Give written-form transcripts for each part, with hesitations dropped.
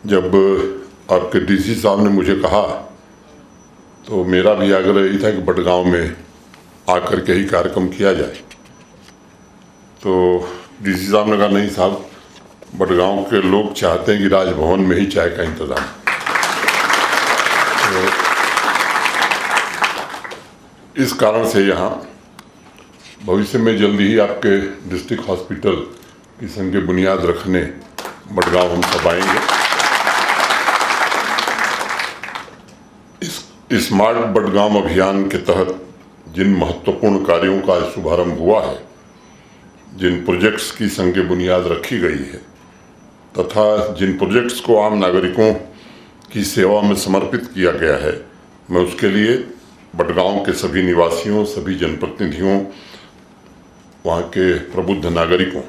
जब आपके डीसी साहब ने मुझे कहा तो मेरा भी आग्रह यही था कि बडगांव में आकर के ही कार्यक्रम किया जाए। तो डीसी साहब ने कहा नहीं साहब, बडगांव के लोग चाहते हैं कि राजभवन में ही चाय का इंतजाम। तो इस कारण से यहाँ भविष्य में जल्दी ही आपके डिस्ट्रिक्ट हॉस्पिटल की संग बुनियाद रखने बडगांव हम सब आएंगे। इस स्मार्ट बडगांव अभियान के तहत जिन महत्वपूर्ण कार्यों का शुभारंभ हुआ है, जिन प्रोजेक्ट्स की संग बुनियाद रखी गई है तथा जिन प्रोजेक्ट्स को आम नागरिकों की सेवा में समर्पित किया गया है, मैं उसके लिए बडगांव के सभी निवासियों, सभी जनप्रतिनिधियों, वहाँ के प्रबुद्ध नागरिकों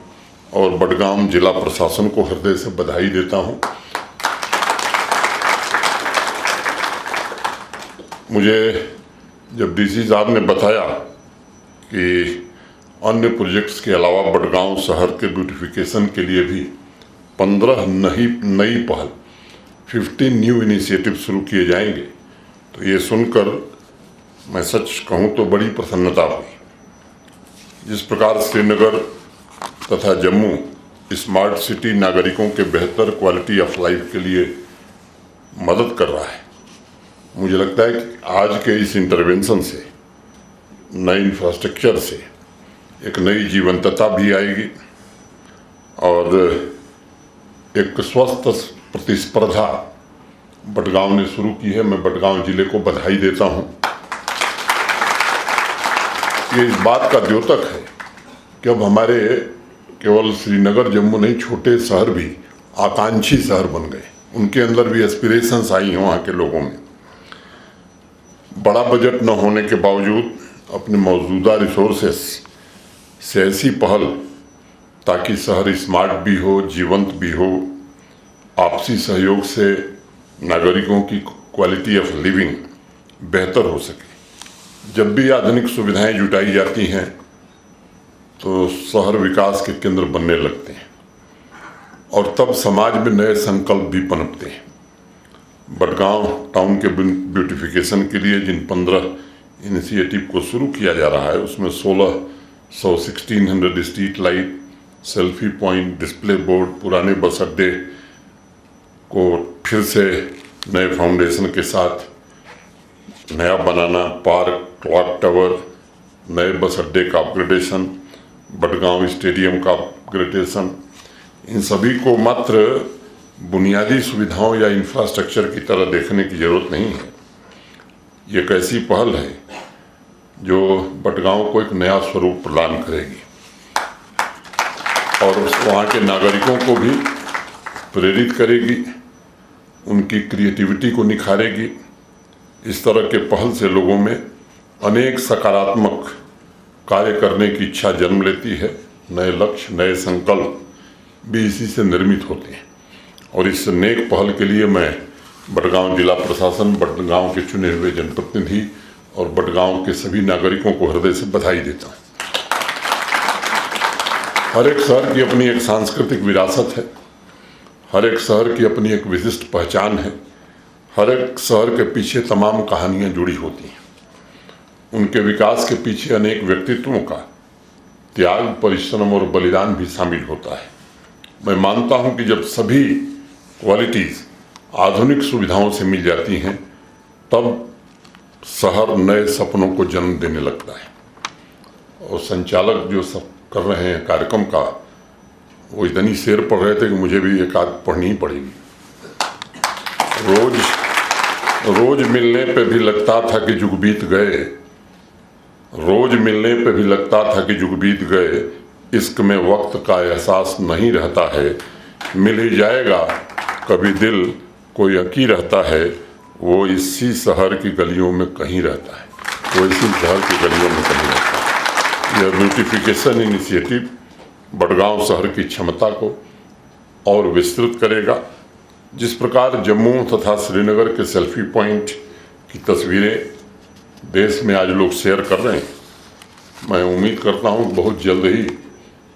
और बडगांव जिला प्रशासन को हृदय से बधाई देता हूँ। मुझे जब डीसी साहब ने बताया कि अन्य प्रोजेक्ट्स के अलावा बडगांव शहर के ब्यूटिफिकेशन के लिए भी 15 नई पहल 15 न्यू इनिशिएटिव शुरू किए जाएंगे, तो ये सुनकर मैं सच कहूँ तो बड़ी प्रसन्नता हुई। जिस प्रकार श्रीनगर तथा जम्मू स्मार्ट सिटी नागरिकों के बेहतर क्वालिटी ऑफ लाइफ के लिए मदद कर रहा है, मुझे लगता है कि आज के इस इंटरवेंशन से, नए इंफ्रास्ट्रक्चर से एक नई जीवंतता भी आएगी और एक स्वस्थ प्रतिस्पर्धा बडगांव ने शुरू की है। मैं बडगांव जिले को बधाई देता हूं। ये इस बात का द्योतक है कि अब हमारे केवल श्रीनगर जम्मू नहीं, छोटे शहर भी आकांक्षी शहर बन गए। उनके अंदर भी एस्पिरेशंस आई हैं वहाँ के लोगों में। बड़ा बजट न होने के बावजूद अपने मौजूदा रिसोर्सेस से ऐसी पहल ताकि शहर स्मार्ट भी हो, जीवंत भी हो, आपसी सहयोग से नागरिकों की क्वालिटी ऑफ लिविंग बेहतर हो सके। जब भी आधुनिक सुविधाएं जुटाई जाती हैं तो शहर विकास के केंद्र बनने लगते हैं और तब समाज में नए संकल्प भी पनपते हैं। बडगांव टाउन के ब्यूटिफिकेशन के लिए जिन 15 इनिशिएटिव को शुरू किया जा रहा है, उसमें 1600 street light, selfie point, display board, पुराने बस अड्डे को फिर से नए फाउंडेशन के साथ नया बनाना, पार्क, क्लॉक टावर, नए बस अड्डे का अपग्रेडेशन, बडगांव स्टेडियम का अपग्रेडेशन, इन सभी को मात्र बुनियादी सुविधाओं या इंफ्रास्ट्रक्चर की तरह देखने की जरूरत नहीं है। ये एक ऐसी पहल है जो बडगांव को एक नया स्वरूप प्रदान करेगी और वहाँ के नागरिकों को भी प्रेरित करेगी, उनकी क्रिएटिविटी को निखारेगी। इस तरह के पहल से लोगों में अनेक सकारात्मक कार्य करने की इच्छा जन्म लेती है। नए लक्ष्य, नए संकल्प भी इसी से निर्मित होते हैं और इस नेक पहल के लिए मैं बडगांव जिला प्रशासन, बडगांव के चुने हुए जनप्रतिनिधि और बडगांव के सभी नागरिकों को हृदय से बधाई देता हूँ। हर एक शहर की अपनी एक सांस्कृतिक विरासत है, हर एक शहर की अपनी एक विशिष्ट पहचान है, हर एक शहर के पीछे तमाम कहानियाँ जुड़ी होती हैं। उनके विकास के पीछे अनेक व्यक्तित्वों का त्याग, परिश्रम और बलिदान भी शामिल होता है। मैं मानता हूँ कि जब सभी क्वालिटीज़ आधुनिक सुविधाओं से मिल जाती हैं तब शहर नए सपनों को जन्म देने लगता है। और संचालक जो सब कर रहे हैं कार्यक्रम का, वो इतनी शेर पढ़ रहे थे कि मुझे भी एक आध पढ़नी ही पड़ेगी। रोज मिलने पे भी लगता था कि जुग बीत गए, रोज मिलने पे भी लगता था कि जुग बीत गए, इश्क में वक्त का एहसास नहीं रहता है, मिल ही जाएगा कभी दिल कोई अकी रहता है, वो इसी शहर की गलियों में कहीं रहता है, वो इसी शहर की गलियों में कहीं रहता है। यह ब्यूटिफिकेशन इनिशिएटिव बडगांव शहर की क्षमता को और विस्तृत करेगा। जिस प्रकार जम्मू तथा श्रीनगर के सेल्फी पॉइंट की तस्वीरें देश में आज लोग शेयर कर रहे हैं, मैं उम्मीद करता हूँ बहुत जल्द ही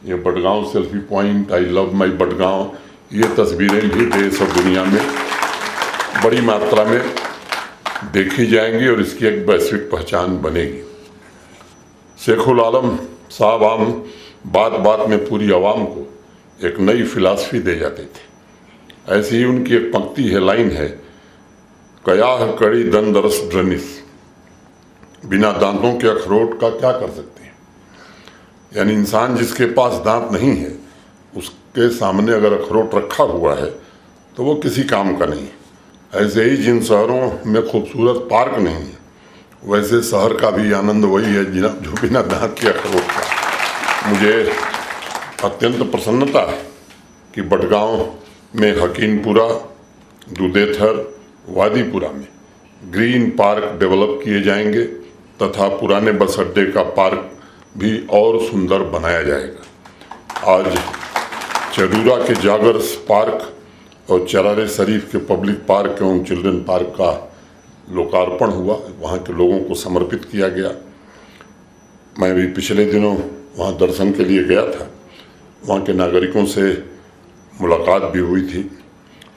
ये Badgaon selfie point, I love my Badgaon, ये तस्वीरें भी देश और दुनिया में बड़ी मात्रा में देखी जाएंगी और इसकी एक वैश्विक पहचान बनेगी। शेखुल आलम साहब आम बात बात में पूरी आवाम को एक नई फिलॉसफी दे जाते थे। ऐसी ही उनकी एक पंक्ति है, लाइन है, कयाह कड़ी दंद रस ड्रनिस, बिना दांतों के अखरोट का क्या कर सकते हैं। यानी इंसान जिसके पास दांत नहीं है उसके सामने अगर अखरोट रखा हुआ है तो वो किसी काम का नहीं है। ऐसे ही जिन शहरों में खूबसूरत पार्क नहीं है वैसे शहर का भी आनंद वही है जो बिना दांत के अखरोट का। मुझे अत्यंत प्रसन्नता है कि बडगांव में हकीमपुरा, दुधेथर, वादीपुरा में ग्रीन पार्क डेवलप किए जाएंगे तथा पुराने बस अड्डे का पार्क भी और सुंदर बनाया जाएगा। आज चरूरा के जागर्स पार्क और चरारे शरीफ के पब्लिक पार्क एवं चिल्ड्रन पार्क का लोकार्पण हुआ, वहाँ के लोगों को समर्पित किया गया। मैं भी पिछले दिनों वहाँ दर्शन के लिए गया था, वहाँ के नागरिकों से मुलाकात भी हुई थी।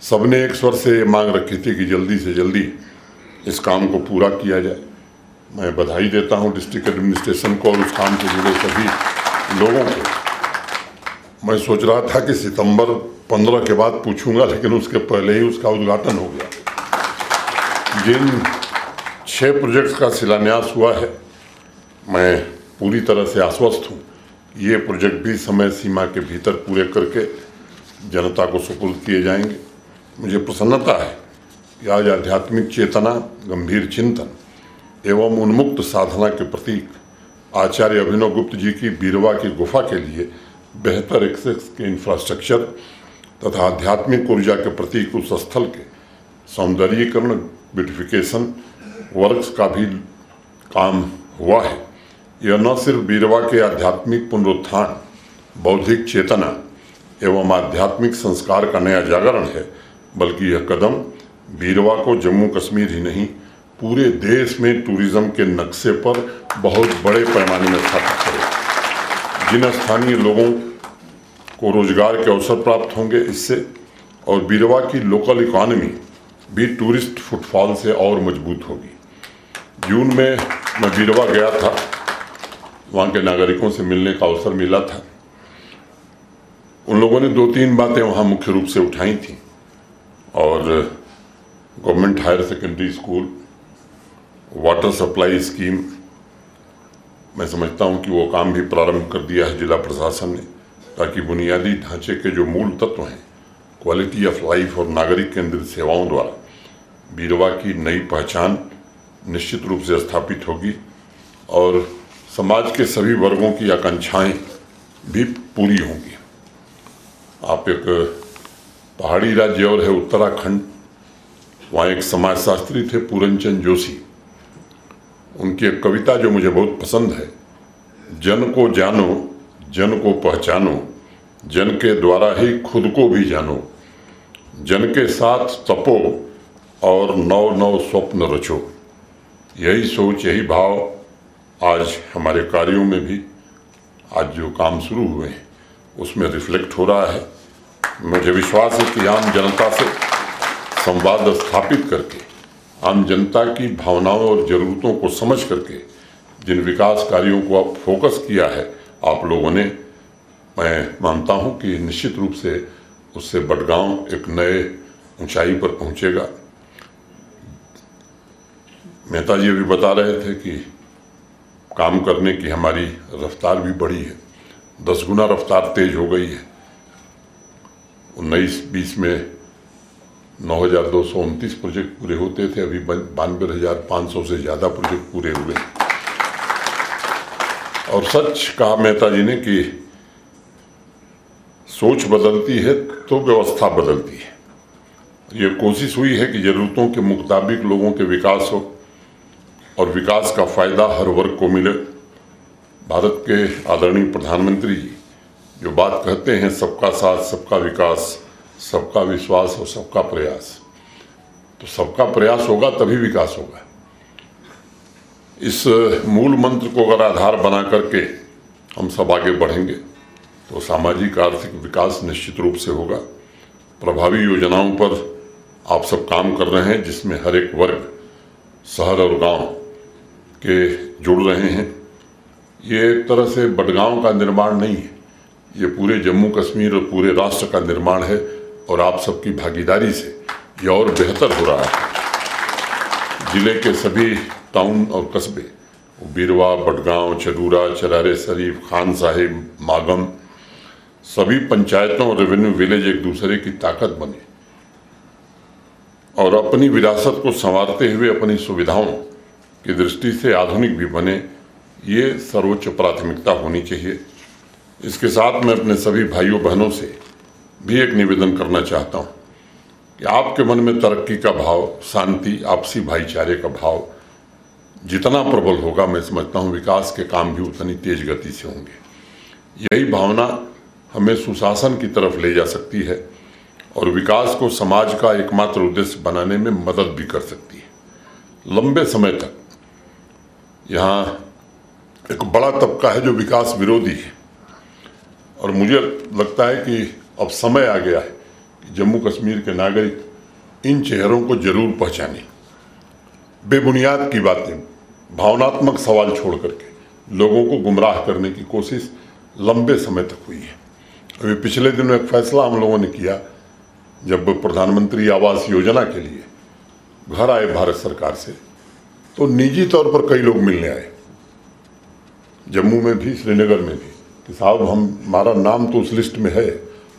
सबने एक स्वर से मांग रखी थी कि जल्दी से जल्दी इस काम को पूरा किया जाए। मैं बधाई देता हूँ डिस्ट्रिक्ट एडमिनिस्ट्रेशन को और उस काम से जुड़े सभी लोगों को। मैं सोच रहा था कि सितंबर 15 के बाद पूछूंगा, लेकिन उसके पहले ही उसका उद्घाटन हो गया। जिन 6 प्रोजेक्ट्स का शिलान्यास हुआ है, मैं पूरी तरह से आश्वस्त हूँ ये प्रोजेक्ट भी समय सीमा के भीतर पूरे करके जनता को सुपुर्द किए जाएंगे। मुझे प्रसन्नता है कि आज आध्यात्मिक चेतना, गंभीर चिंतन एवं उन्मुक्त साधना के प्रतीक आचार्य अभिनव गुप्त जी की बीरवा की गुफा के लिए बेहतर एक्सेस के इंफ्रास्ट्रक्चर तथा आध्यात्मिक ऊर्जा के प्रतीक उस स्थल के सौंदर्यीकरण, ब्यूटिफिकेशन वर्क्स का भी काम हुआ है। यह न सिर्फ बीरवा के आध्यात्मिक पुनरुत्थान, बौद्धिक चेतना एवं आध्यात्मिक संस्कार का नया जागरण है, बल्कि यह कदम बीरवा को जम्मू कश्मीर ही नहीं पूरे देश में टूरिज्म के नक्शे पर बहुत बड़े पैमाने में स्थापित करेगा। जिन स्थानीय लोगों को रोजगार के अवसर प्राप्त होंगे इससे, और बीरवा की लोकल इकॉनमी भी टूरिस्ट फुटफॉल से और मजबूत होगी। जून में मैं बीरवा गया था, वहाँ के नागरिकों से मिलने का अवसर मिला था। उन लोगों ने 2-3 बातें वहाँ मुख्य रूप से उठाई थी, और government higher secondary school, water supply scheme, मैं समझता हूँ कि वो काम भी प्रारंभ कर दिया है जिला प्रशासन ने, ताकि बुनियादी ढांचे के जो मूल तत्व हैं, क्वालिटी ऑफ लाइफ और नागरिक केंद्रित सेवाओं द्वारा बीरवा की नई पहचान निश्चित रूप से स्थापित होगी और समाज के सभी वर्गों की आकांक्षाएं भी पूरी होंगी। आप एक पहाड़ी राज्य और है उत्तराखंड, वहाँ एक समाजशास्त्री थे पूरनचंद जोशी। उनकी एक कविता जो मुझे बहुत पसंद है, जन को जानो, जन को पहचानो, जन के द्वारा ही खुद को भी जानो, जन के साथ तपो और नौ नौ स्वप्न रचो। यही सोच, यही भाव आज हमारे कार्यों में भी आज जो काम शुरू हुए हैं उसमें रिफ्लेक्ट हो रहा है। मुझे विश्वास है कि आम जनता से संवाद स्थापित करके, आम जनता की भावनाओं और ज़रूरतों को समझ करके जिन विकास कार्यों को आप फोकस किया है आप लोगों ने, मैं मानता हूं कि निश्चित रूप से उससे बडगांव एक नए ऊंचाई पर पहुंचेगा। मेहता जी अभी बता रहे थे कि काम करने की हमारी रफ्तार भी बढ़ी है, 10 गुना रफ्तार तेज हो गई है। 19-20 में 9,229 प्रोजेक्ट पूरे होते थे, अभी 92,500 से ज़्यादा प्रोजेक्ट पूरे हुए। और सच कहा मेहता जी ने कि सोच बदलती है तो व्यवस्था बदलती है। ये कोशिश हुई है कि ज़रूरतों के मुताबिक लोगों के विकास हो और विकास का फ़ायदा हर वर्ग को मिले। भारत के आदरणीय प्रधानमंत्री जी जो बात कहते हैं, सबका साथ, सबका विकास, सबका विश्वास और सबका प्रयास, तो सबका प्रयास होगा तभी विकास होगा। इस मूल मंत्र को अगर आधार बना करके हम सब आगे बढ़ेंगे तो सामाजिक आर्थिक विकास निश्चित रूप से होगा। प्रभावी योजनाओं पर आप सब काम कर रहे हैं, जिसमें हर एक वर्ग शहर और गांव के जुड़ रहे हैं। ये एक तरह से बडगांव का निर्माण नहीं है, ये पूरे जम्मू कश्मीर और पूरे राष्ट्र का निर्माण है और आप सबकी भागीदारी से ये और बेहतर हो रहा है। जिले के सभी टाउन और कस्बे बीरवा, बडगांव, चडूरा, चरारे शरीफ, खान साहिब, मागम, सभी पंचायतों और रेवेन्यू विलेज एक दूसरे की ताकत बने और अपनी विरासत को संवारते हुए अपनी सुविधाओं की दृष्टि से आधुनिक भी बने, ये सर्वोच्च प्राथमिकता होनी चाहिए। इसके साथ मैं अपने सभी भाइयों बहनों से भी एक निवेदन करना चाहता हूँ कि आपके मन में तरक्की का भाव, शांति, आपसी भाईचारे का भाव जितना प्रबल होगा, मैं समझता हूँ विकास के काम भी उतनी तेज गति से होंगे। यही भावना हमें सुशासन की तरफ ले जा सकती है और विकास को समाज का एकमात्र उद्देश्य बनाने में मदद भी कर सकती है। लंबे समय तक यहाँ एक बड़ा तबका है जो विकास विरोधी है और मुझे लगता है कि अब समय आ गया है कि जम्मू कश्मीर के नागरिक इन चेहरों को जरूर पहचाने। बेबुनियाद की बातें, भावनात्मक सवाल छोड़ करके लोगों को गुमराह करने की कोशिश लंबे समय तक हुई है। अभी पिछले दिनों एक फैसला हम लोगों ने किया, जब प्रधानमंत्री आवास योजना के लिए घर आए भारत सरकार से, तो निजी तौर पर कई लोग मिलने आए, जम्मू में भी, श्रीनगर में भी, कि साहब हमारा नाम तो उस लिस्ट में है,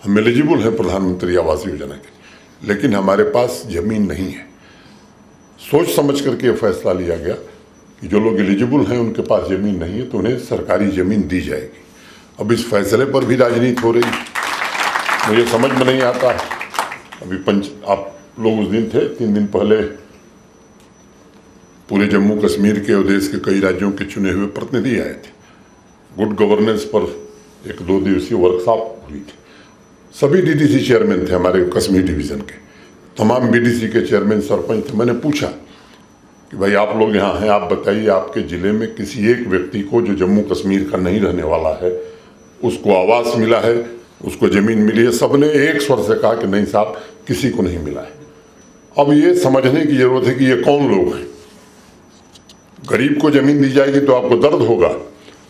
हम एलिजिबल हैं प्रधानमंत्री आवास योजना के, लेकिन हमारे पास जमीन नहीं है। सोच समझ करके फैसला लिया गया कि जो लोग एलिजिबल हैं उनके पास जमीन नहीं है तो उन्हें सरकारी जमीन दी जाएगी। अब इस फैसले पर भी राजनीति हो रही, मुझे समझ में नहीं आता। अभी आप लोग उस दिन थे, 3 दिन पहले पूरे जम्मू कश्मीर के और देश के कई राज्यों के चुने हुए प्रतिनिधि आए थे। गुड गवर्नेंस पर एक 2 दिवसीय वर्कशॉप हुई थी। सभी डीडीसी चेयरमैन थे हमारे कश्मीर डिवीज़न के, तमाम बीडीसी के चेयरमैन, सरपंच थे। मैंने पूछा कि भाई आप लोग यहाँ हैं, आप बताइए आपके ज़िले में किसी एक व्यक्ति को जो जम्मू कश्मीर का नहीं रहने वाला है उसको आवास मिला है, उसको ज़मीन मिली है? सबने एक स्वर से कहा कि नहीं साहब, किसी को नहीं मिला है। अब ये समझने की ज़रूरत है कि ये कौन लोग हैं। गरीब को ज़मीन दी जाएगी तो आपको दर्द होगा,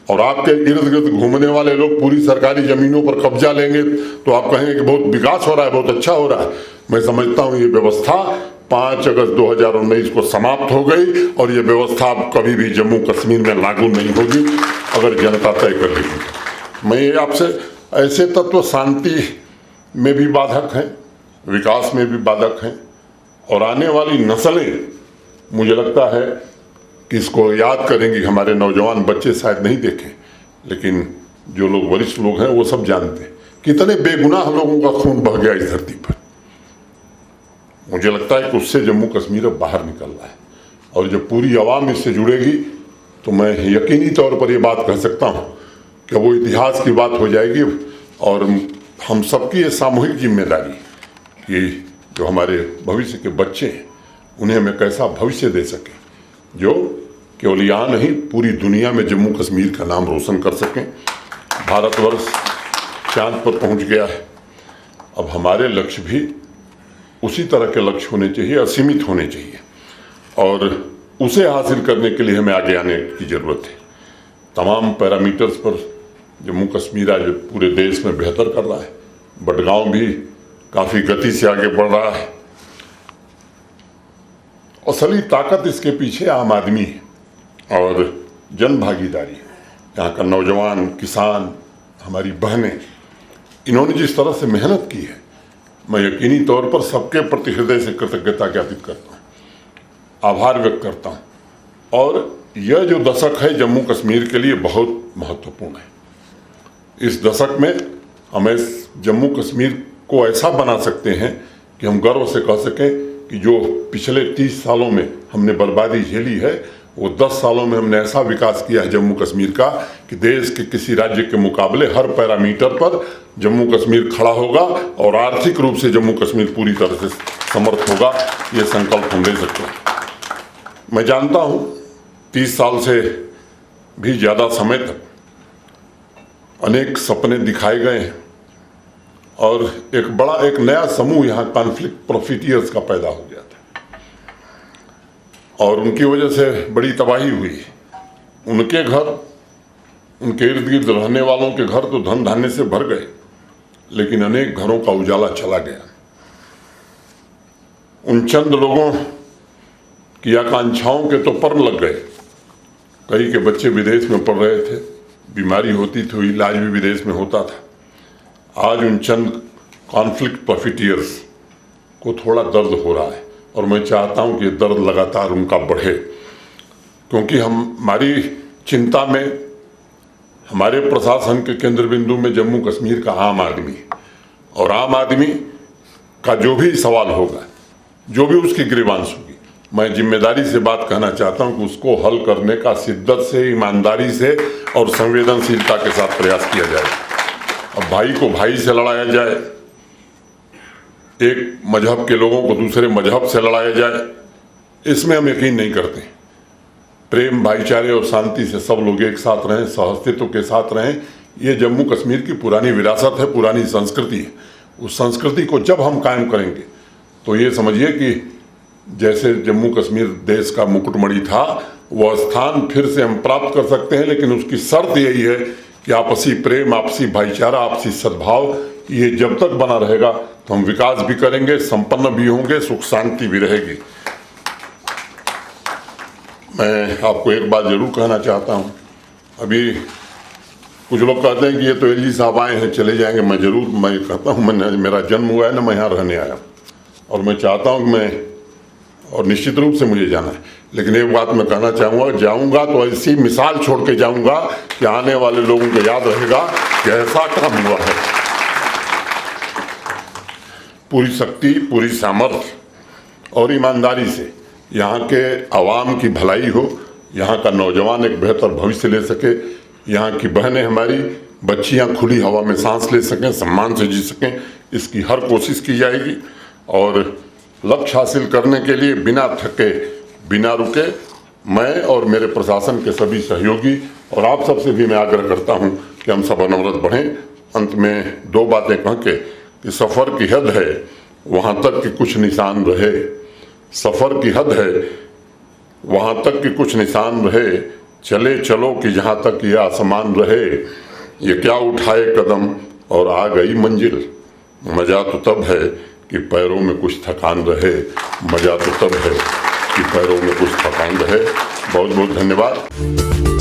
और आपके इर्द गिर्द घूमने वाले लोग पूरी सरकारी ज़मीनों पर कब्जा लेंगे तो आप कहेंगे कि बहुत विकास हो रहा है, बहुत अच्छा हो रहा है। मैं समझता हूँ ये व्यवस्था 5 अगस्त 2019 को समाप्त हो गई और ये व्यवस्था अब कभी भी जम्मू कश्मीर में लागू नहीं होगी अगर जनता तय कर लेगी। मैं ये आपसे, ऐसे तत्व शांति में भी बाधक हैं, विकास में भी बाधक हैं, और आने वाली नस्लें मुझे लगता है कि इसको याद करेंगे। हमारे नौजवान बच्चे शायद नहीं देखें, लेकिन जो लोग वरिष्ठ लोग हैं वो सब जानते हैं कितने बेगुनाह लोगों का खून बह गया इस धरती पर। मुझे लगता है कि उससे जम्मू कश्मीर अब बाहर निकल रहा है, और जब पूरी आवाम इससे जुड़ेगी तो मैं यकीनी तौर पर ये बात कह सकता हूँ कि वो इतिहास की बात हो जाएगी। और हम सबकी ये सामूहिक जिम्मेदारी कि जो हमारे भविष्य के बच्चे हैं उन्हें हम एक ऐसा भविष्य दे सकें जो केवल यहाँ नहीं पूरी दुनिया में जम्मू कश्मीर का नाम रोशन कर सकें। भारतवर्ष चांद पर पहुँच गया है, अब हमारे लक्ष्य भी उसी तरह के लक्ष्य होने चाहिए, असीमित होने चाहिए, और उसे हासिल करने के लिए हमें आगे आने की ज़रूरत है। तमाम पैरामीटर्स पर जम्मू कश्मीर आज पूरे देश में बेहतर कर रहा है। बडगांव भी काफ़ी गति से आगे बढ़ रहा है। असली ताकत इसके पीछे आम आदमी है और जन भागीदारी। यहाँ का नौजवान, किसान, हमारी बहनें, इन्होंने जिस तरह से मेहनत की है, मैं यकीनी तौर पर सबके प्रति हृदय से कृतज्ञता ज्ञापित करता हूँ, आभार व्यक्त करता हूँ। और यह जो दशक है जम्मू कश्मीर के लिए बहुत महत्वपूर्ण है। इस दशक में हमें जम्मू कश्मीर को ऐसा बना सकते हैं कि हम गर्व से कह सकें कि जो पिछले 30 सालों में हमने बर्बादी झेली है, वो 10 सालों में हमने ऐसा विकास किया है जम्मू कश्मीर का कि देश के किसी राज्य के मुकाबले हर पैरामीटर पर जम्मू कश्मीर खड़ा होगा और आर्थिक रूप से जम्मू कश्मीर पूरी तरह से समर्थ होगा। ये संकल्प हम ले सकते हैं। मैं जानता हूँ 30 साल से भी ज़्यादा समय तक अनेक सपने दिखाए गए हैं और एक नया समूह यहाँ कॉन्फ्लिक्ट प्रॉफिटियर्स का पैदा हो गया था और उनकी वजह से बड़ी तबाही हुई। उनके घर, उनके इर्द गिर्द रहने वालों के घर तो धन धान्य से भर गए, लेकिन अनेक घरों का उजाला चला गया। उन चंद लोगों की आकांक्षाओं के तो पर लग गए। कई के बच्चे विदेश में पढ़ रहे थे, बीमारी होती थी, इलाज भी विदेश में होता था। आज उन चंद कॉन्फ्लिक्ट प्रॉफिटियर्स को थोड़ा दर्द हो रहा है और मैं चाहता हूं कि ये दर्द लगातार उनका बढ़े, क्योंकि हमारी चिंता में हमारे प्रशासन के केंद्र बिंदु में जम्मू कश्मीर का आम आदमी है और आम आदमी का जो भी सवाल होगा, जो भी उसकी ग्रीवांस होगी, मैं जिम्मेदारी से बात कहना चाहता हूं कि उसको हल करने का शिद्दत से, ईमानदारी से और संवेदनशीलता के साथ प्रयास किया जाए। अब भाई को भाई से लड़ाया जाए, एक मजहब के लोगों को दूसरे मजहब से लड़ाया जाए, इसमें हम यकीन नहीं करते। प्रेम, भाईचारे और शांति से सब लोग एक साथ रहें, सहअस्तित्व के साथ रहें, ये जम्मू कश्मीर की पुरानी विरासत है, पुरानी संस्कृति है। उस संस्कृति को जब हम कायम करेंगे तो ये समझिए कि जैसे जम्मू कश्मीर देश का मुकुटमणि था, वह स्थान फिर से हम प्राप्त कर सकते हैं, लेकिन उसकी शर्त यही है कि आपसी प्रेम, आपसी भाईचारा, आपसी सद्भाव, ये जब तक बना रहेगा तो हम विकास भी करेंगे, संपन्न भी होंगे, सुख शांति भी रहेगी। मैं आपको एक बात जरूर कहना चाहता हूँ। अभी कुछ लोग कहते हैं कि ये तो एलजी साहब आए हैं, चले जाएंगे। मैं कहता हूँ, मेरा जन्म हुआ है ना, मैं यहाँ रहने आया और मैं चाहता हूँ कि और निश्चित रूप से मुझे जाना है, लेकिन एक बात मैं कहना चाहूँगा, जाऊँगा तो ऐसी मिसाल छोड़ के जाऊँगा कि आने वाले लोगों को याद रहेगा कि ऐसा काम हुआ है। पूरी शक्ति, पूरी सामर्थ्य और ईमानदारी से यहाँ के आवाम की भलाई हो, यहाँ का नौजवान एक बेहतर भविष्य ले सके, यहाँ की बहनें, हमारी बच्चियाँ खुली हवा में सांस ले सकें, सम्मान से जी सकें, इसकी हर कोशिश की जाएगी। और लक्ष्य हासिल करने के लिए बिना थके, बिना रुके, मैं और मेरे प्रशासन के सभी सहयोगी और आप सबसे भी मैं आग्रह करता हूं कि हम सब अनवरत बढ़ें। अंत में दो बातें कह के कि सफ़र की हद है वहाँ तक कि कुछ निशान रहे, सफ़र की हद है वहाँ तक कि कुछ निशान रहे, चले चलो कि जहाँ तक ये आसमान रहे, ये क्या उठाए कदम और आ गई मंजिल। मज़ा तो तब है कि पैरों में कुछ थकान रहे, मज़ा तो तब है कि पैरों में कुछ थकान रहे। बहुत बहुत धन्यवाद।